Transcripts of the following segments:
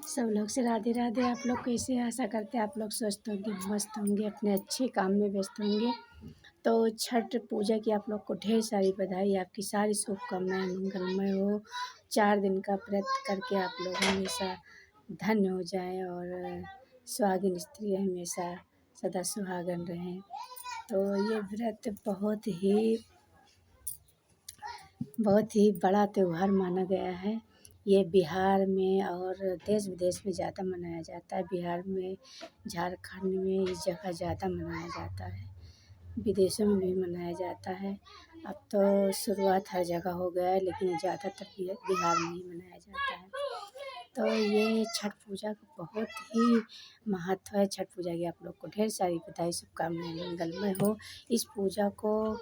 सब लोग से राधे राधे। आप लोग कैसे हैं? आशा करते हैं आप लोग स्वस्थ होंगे, मस्त होंगे, अपने अच्छे काम में व्यस्त होंगे। तो छठ पूजा की आप लोग को ढेर सारी बधाई, आपकी सारी शुभकामनाएं मंगलमय हो। 4 दिन का व्रत करके आप लोग हमेशा धन्य हो जाएं और सुहागिन स्त्री हमेशा सदा सुहागन रहें। तो ये व्रत बहुत ही बड़ा त्योहार माना गया है। ये बिहार में और देश विदेश में ज़्यादा मनाया जाता है। बिहार में, झारखंड में इस जगह ज़्यादा मनाया जाता है। विदेशों में भी मनाया जाता है। अब तो शुरुआत हर जगह हो गया है, लेकिन ज़्यादातर बिहार में ही मनाया जाता है। तो ये छठ पूजा का बहुत ही महत्व है। छठ पूजा की आप लोग को ढेर सारी बधाई, शुभकामनाएं मंगलमय हो। इस पूजा को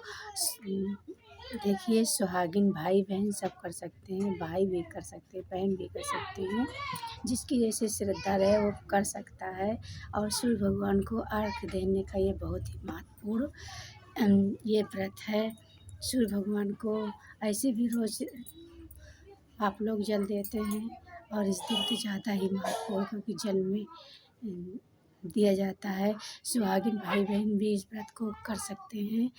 देखिए, सुहागिन भाई बहन सब कर सकते हैं, भाई भी कर सकते हैं, बहन भी कर सकती हैं। जिसकी जैसे श्रद्धा रहे वो कर सकता है। और सूर्य भगवान को अर्घ देने का ये बहुत ही महत्वपूर्ण ये व्रत है। सूर्य भगवान को ऐसे भी रोज़ आप लोग जल देते हैं, और इस दिन तो ज़्यादा ही महत्वपूर्ण, क्योंकि जल में दिया जाता है। सुहागिन भाई बहन भी इस व्रत को कर सकते हैं।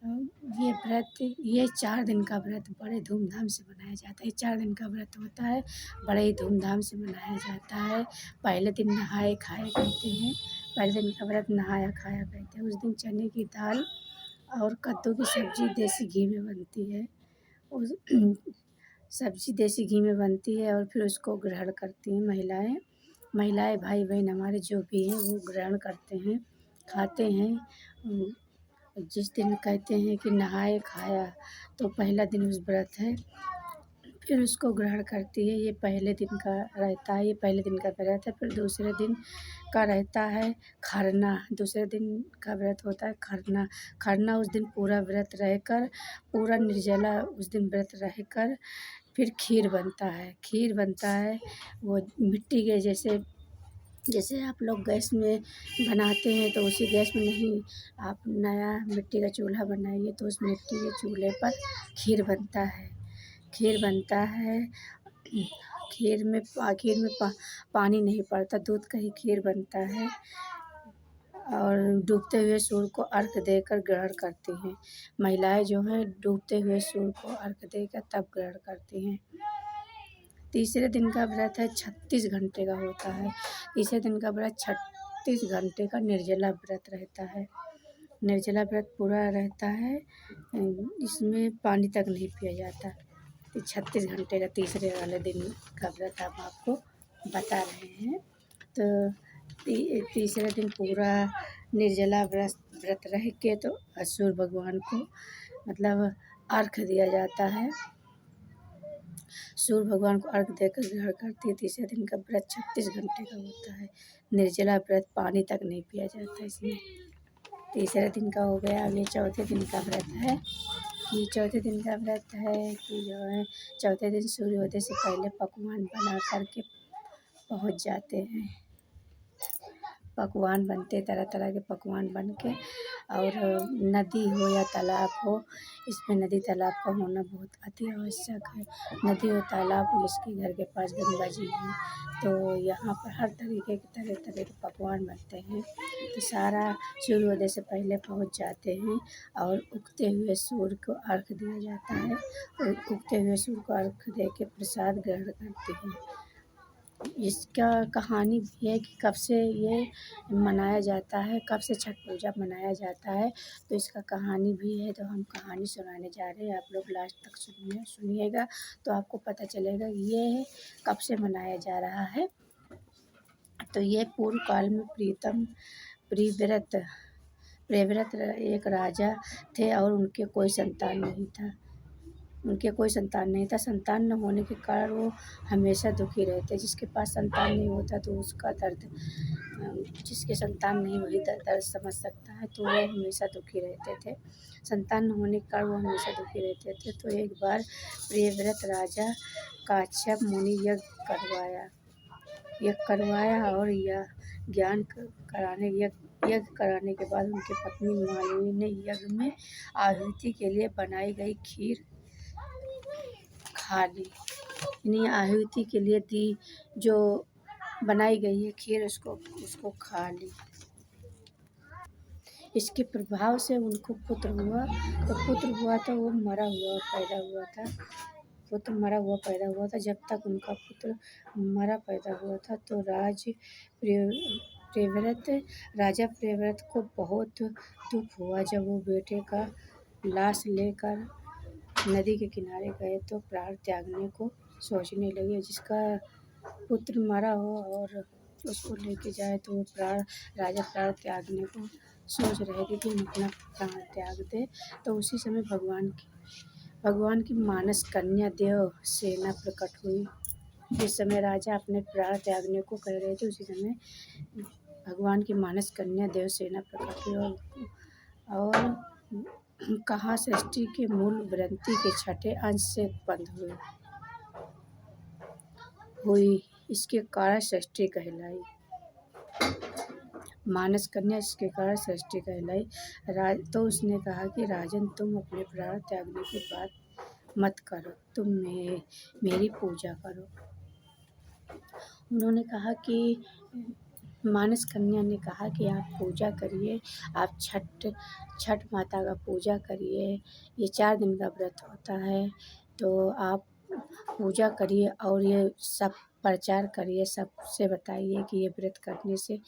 ये 4 दिन का व्रत बड़े धूमधाम से मनाया जाता है। 4 दिन का व्रत होता है, बड़े ही धूमधाम से मनाया जाता है। पहले दिन नहाए खाए कहते हैं, पहले दिन का व्रत नहाया खाया कहते हैं। उस दिन चने की दाल और कद्दू की सब्ज़ी देसी घी में बनती है। उस सब्ज़ी देसी घी में बनती है और फिर उसको ग्रहण करती हैं महिलाएँ भाई बहन हमारे जो भी हैं वो ग्रहण करते हैं, खाते हैं। जिस दिन कहते हैं कि नहाए खाया, तो पहला दिन उस व्रत है, फिर उसको ग्रहण करती है। ये पहले दिन का रहता है, ये पहले दिन का व्रत है। फिर दूसरे दिन का रहता है खरना। दूसरे दिन का व्रत होता है खरना। खरना उस दिन पूरा व्रत रहकर, पूरा निर्जला उस दिन व्रत रहकर फिर खीर बनता है। वो मिट्टी के जैसे आप लोग गैस में बनाते हैं, तो उसी गैस में नहीं, आप नया मिट्टी का चूल्हा बनाइए, तो उस मिट्टी के चूल्हे पर खीर बनता है। खीर बनता है। खीर में पानी नहीं पड़ता, दूध का ही खीर बनता है। और डूबते हुए सूर्य को अर्घ देकर ग्रहण करती हैं। महिलाएं जो हैं डूबते हुए सूर्य को अर्घ देकर तब ग्रहण करती हैं। तीसरे दिन का व्रत है 36 घंटे का होता है। तीसरे दिन का व्रत 36 घंटे का निर्जला व्रत रहता है। निर्जला व्रत पूरा रहता है, इसमें पानी तक नहीं पिया जाता। 36 घंटे का तीसरे वाले दिन का व्रत हम आपको बता रहे हैं। तो तीसरे दिन पूरा निर्जला व्रत रह के तो सूर्य भगवान को मतलब अर्घ दिया जाता है। सूर्य भगवान को अर्घ देकर ग्रहण करती है। तीसरे दिन का व्रत 36 घंटे का होता है। निर्जला व्रत, पानी तक नहीं पिया जाता इसमें। तीसरे दिन का हो गया। अब ये चौथे दिन का व्रत है कि जो है चौथे दिन सूर्योदय से पहले पकवान बना करके पहुँच जाते हैं। पकवान बनते, तरह तरह के पकवान बन के, और नदी हो या तालाब हो, इसमें नदी तालाब का होना बहुत अति आवश्यक है। नदी और तालाब जिसके घर के पास गंगा जी हैं, तो यहाँ पर हर तरीके के तरह तरह के पकवान बनते हैं। तो सारा सूर्योदय से पहले पहुँच जाते हैं और उगते हुए सूर्य को अर्घ दिया जाता है, और उगते हुए सूर्य को अर्घ दे के प्रसाद ग्रहण करते हैं। इसका कहानी भी है कि कब से ये मनाया जाता है, कब से छठ पूजा मनाया जाता है। तो इसका कहानी भी है, तो हम कहानी सुनाने जा रहे हैं। आप लोग लास्ट तक सुनिएगा, तो आपको पता चलेगा ये कब से मनाया जा रहा है। तो ये पूर्व काल में प्रियव्रत एक राजा थे, और उनके कोई संतान नहीं था। संतान न होने के कारण वो हमेशा दुखी रहते। जिसके पास संतान नहीं होता तो उसका दर्द, जिसके संतान नहीं वही दर्द समझ सकता है। तो वो हमेशा दुखी रहते थे। संतान न होने के कारण वो हमेशा दुखी रहते थे। तो एक बार प्रियव्रत राजा काश्यप मुनि यज्ञ करवाया, और यज्ञ कराने के बाद उनकी पत्नी मालिनी ने यज्ञ में आहुति के लिए बनाई गई खीर खा ली। यानी आहुति के लिए दी जो बनाई गई है खीर, उसको उसको खा ली। इसके प्रभाव से उनको पुत्र हुआ, तो पुत्र हुआ तो वो मरा हुआ पैदा हुआ था। पुत्र मरा हुआ पैदा हुआ था। जब तक उनका पुत्र मरा पैदा हुआ था तो प्रियव्रत राजा प्रियव्रत को बहुत दुख हुआ जब वो बेटे का लाश लेकर नदी के किनारे गए तो प्राण त्यागने को सोचने लगे। जिसका पुत्र मरा हो और उसको लेके जाए तो वो राजा प्राण त्यागने को सोच रहे थे कि हम अपना प्राण त्याग दे। तो उसी समय भगवान की मानस कन्या देव सेना प्रकट हुई। जिस समय राजा अपने प्राण त्यागने को कह रहे थे उसी समय भगवान की मानस कन्या देव सेना प्रकट हुई और कहा सृष्टि के मूल वृत्ति के छठे अंश से उत्पन्न हुई। इसके कारण सृष्टि कहलाई। मानस कन्या इसके कारण सृष्टि कहलाई। तो उसने कहा कि राजन तुम अपने प्राण त्यागने की बात मत करो, तुम मेरी पूजा करो। उन्होंने कहा कि मानस कन्या ने कहा कि आप पूजा करिए, आप छठ माता का पूजा करिए। ये 4 दिन का व्रत होता है, तो आप पूजा करिए और ये सब प्रचार करिए, सबसे बताइए कि ये व्रत करने से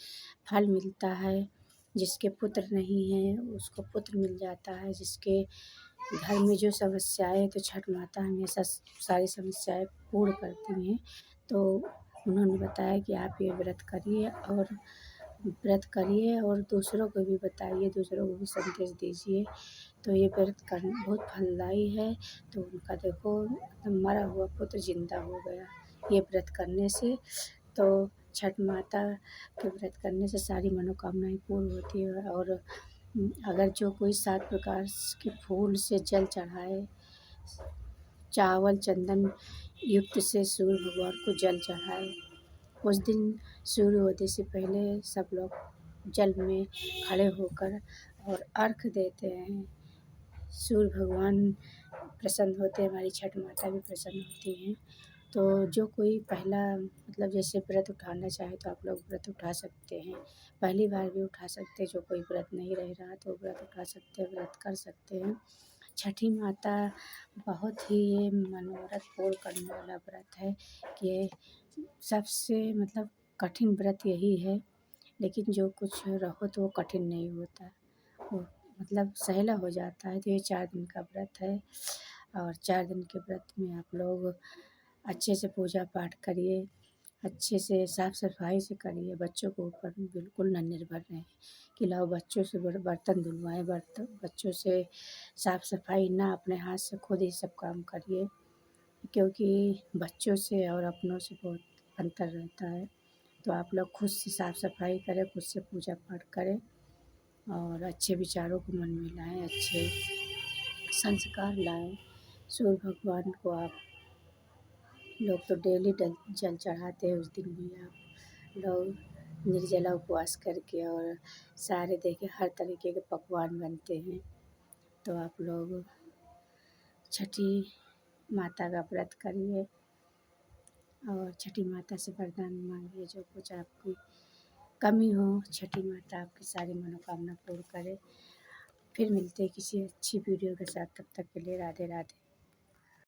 फल मिलता है। जिसके पुत्र नहीं है उसको पुत्र मिल जाता है। जिसके घर में जो समस्याएं, तो छठ माता हमेशा सारी समस्याएं पूर्ण करती हैं। तो उन्होंने बताया कि आप ये व्रत करिए और दूसरों को भी बताइए, दूसरों को भी संदेश दीजिए। तो ये व्रत करना बहुत फलदायी है। तो उनका देखो मरा हुआ पुत्र जिंदा हो गया ये व्रत करने से। तो छठ माता के व्रत करने से सारी मनोकामनाएं पूर्ण होती है। और अगर जो कोई 7 प्रकार के फूल से जल चढ़ाए, चावल चंदन युक्त से सूर्य भगवान को जल चढ़ाए, उस दिन सूर्योदय से पहले सब लोग जल में खड़े होकर और अर्घ देते हैं। सूर्य भगवान प्रसन्न होते हैं, हमारी छठ माता भी प्रसन्न होती हैं। तो जो कोई पहला मतलब जैसे व्रत उठाना चाहे तो आप लोग व्रत उठा सकते हैं, पहली बार भी उठा सकते हैं। जो कोई व्रत नहीं रह रहा तो व्रत उठा सकते हैं, व्रत कर सकते हैं। छठी माता बहुत ही ये मनोरथ पूर्ण करने वाला व्रत है कि सबसे मतलब कठिन व्रत यही है। लेकिन जो कुछ रहो तो वो कठिन नहीं होता, वो मतलब सहेला हो जाता है। तो ये 4 दिन का व्रत है और 4 दिन के व्रत में आप लोग अच्छे से पूजा पाठ करिए, अच्छे से साफ सफाई से करिए। बच्चों के ऊपर बिल्कुल ना निर्भर रहें कि लाओ बच्चों से बर्तन धुलवाएं, बच्चों से साफ सफाई ना, अपने हाथ से खुद ही सब काम करिए। क्योंकि बच्चों से और अपनों से बहुत अंतर रहता है। तो आप लोग खुद से साफ सफाई करें, खुद से पूजा पाठ करें और अच्छे विचारों को मन में लाएं, अच्छे संस्कार लाएं। सूर्य भगवान को आप लोग तो डेली जल चढ़ाते हैं। उस दिन भी आप लोग निर्जला उपवास करके और सारे देखे हर तरीके के पकवान बनते हैं। तो आप लोग छठी माता का व्रत करिए और छठी माता से वरदान मांगिए। जो कुछ आपकी कमी हो छठी माता आपकी सारी मनोकामना पूर्ण करे। फिर मिलते हैं किसी अच्छी वीडियो के साथ, तब तक के लिए राधे राधे।